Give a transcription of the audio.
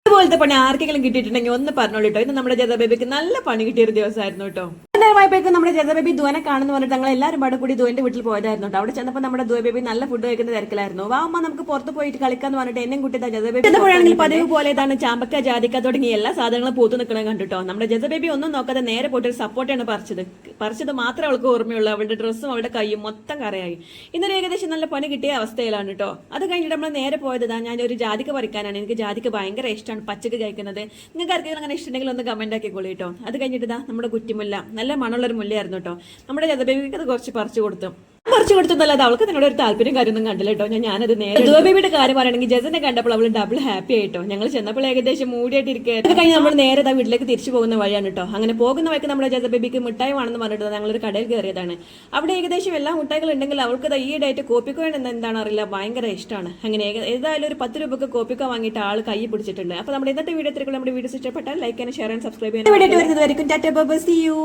ഇതുപോലത്തെ പണി ആർക്കെങ്കിലും കിട്ടിയിട്ടുണ്ടെങ്കിൽ ഒന്ന് പറഞ്ഞോളൂ കേട്ടോ. ഇത് നമ്മുടെ ജത ബേബിക്ക് നല്ല പണി കിട്ടിയൊരു ദിവസമായിരുന്നു കേട്ടോ. നേരമായപ്പോഴേക്കും നമ്മുടെ ജത ബേബി ധുവനെ കാണുന്നു പറഞ്ഞിട്ട് ഞങ്ങൾ എല്ലാവരും പാടെ കൂടി ധുവന്റെ വീട്ടിൽ പോയതായിരുന്നു കേട്ടോ. അവിടെ ചെന്നപ്പോൾ നമ്മുടെ ധുവ ബേബി നല്ല ഫുഡ് കഴിക്കുന്ന തിരക്കിലായിരുന്നു. വാമ്മ നമുക്ക് പുറത്ത് പോയിട്ട് കളിക്കാന്ന് പറഞ്ഞിട്ട് എന്നെ കുട്ടി ജത ബേബി ചെന്നപ്പോഴാണെങ്കിൽ പതിവ് പോലെ ഇതാണ് ചാമ്പക്ക ജാതിക്ക തുടങ്ങി എല്ലാ സാധനങ്ങളും പൂത്തു നിൽക്കണം കണ്ടിട്ടോ. നമ്മുടെ ജത ബേബി ഒന്നും നോക്കാതെ നേരെ പോയിട്ട് ഒരു സപ്പോർട്ടാണ് പറിച്ചത് മാത്രമേ അവൾക്ക് ഓർമ്മയുള്ളൂ. അവളുടെ ഡ്രസ്സും അവളുടെ കൈയും മൊത്തം കറയായി. ഇന്നലെ ഏകദേശം നല്ല പണി കിട്ടിയ അവസ്ഥയിലാണ് കേട്ടോ. അത് കഴിഞ്ഞിട്ട് നമ്മൾ നേരെ പോയതാ ഞാനൊരു ജാതിക്ക പറിക്കാനാണ്. എനിക്ക് ജാതിക്ക ഭയങ്കര ഇഷ്ടമാണ് പച്ചക്ക് കഴിക്കുന്നത്. നിങ്ങൾക്ക് ആർക്കെങ്കിലും അങ്ങനെ ഇഷ്ടമുണ്ടെങ്കിൽ ഒന്ന് കമന്റ് ആക്കിക്കോളൂ കേട്ടോ. അത് കഴിഞ്ഞിട്ട് നമ്മുടെ കുറ്റിമുല്ല നല്ല മണമുള്ളൊരു മുല്ലയായിരുന്നു കേട്ടോ. നമ്മുടെ ജതബേബിക്ക് അത് കുറച്ച് പറിച്ചു കൊടുത്തതല്ലാതെ അവൾക്ക് നിന്നോട് ഒരു താല്പര്യം കാര്യമൊന്നും കണ്ടില്ല കേട്ടോ. ഞാനത് നേരെ ജതബേബിയുടെ കാര്യം പറയുകയാണെങ്കിൽ ജസനെ കണ്ടപ്പോൾ അവൾ ഡബിൾ ഹാപ്പി ആയിട്ടോ. ഞങ്ങൾ ചെന്നപ്പോൾ ഏകദേശം മൂടിയായിട്ട് ഇരിക്കുകയായിരുന്നു. അത് കഴിഞ്ഞ് നമ്മൾ നേരെ വീട്ടിലേക്ക് തിരിച്ചു പോകുന്ന വഴിയാണ് കേട്ടോ. അങ്ങനെ പോകുന്ന വഴിക്ക് നമ്മുടെ ജതബേബിക്ക് മിഠായി വേണമെന്ന് പറഞ്ഞിട്ട് ഞങ്ങളൊരു കടയിൽ കയറിയതാണ്. അവിടെ ഏകദേശം എല്ലാ മിഠായികളും ഉണ്ടെങ്കിൽ അവൾക്ക് ഈയിടെയായിട്ട് കോപ്പിക്കോ എന്താണെന്ന് അറിയില്ല ഭയങ്കര ഇഷ്ടമാണ്. അങ്ങനെ ഏതായാലും ഒരു 10 രൂപക്ക് കോപ്പിക്കോ വാങ്ങിയിട്ട് ആൾ കൈ പിടിച്ചിട്ടുണ്ട്. അപ്പോൾ നമ്മുടെ ഇന്നത്തെ വീഡിയോ നമ്മുടെ വീഡിയോസ് ഇഷ്ടപ്പെട്ടാൽ ലൈക്ക് ചെയ്യാൻ ഷെയർ ആൻഡ് സബ്സ്ക്രൈബ് ചെയ്യാൻ. വീഡിയോ വരുന്നത് വരെയും tata bye bye, see U.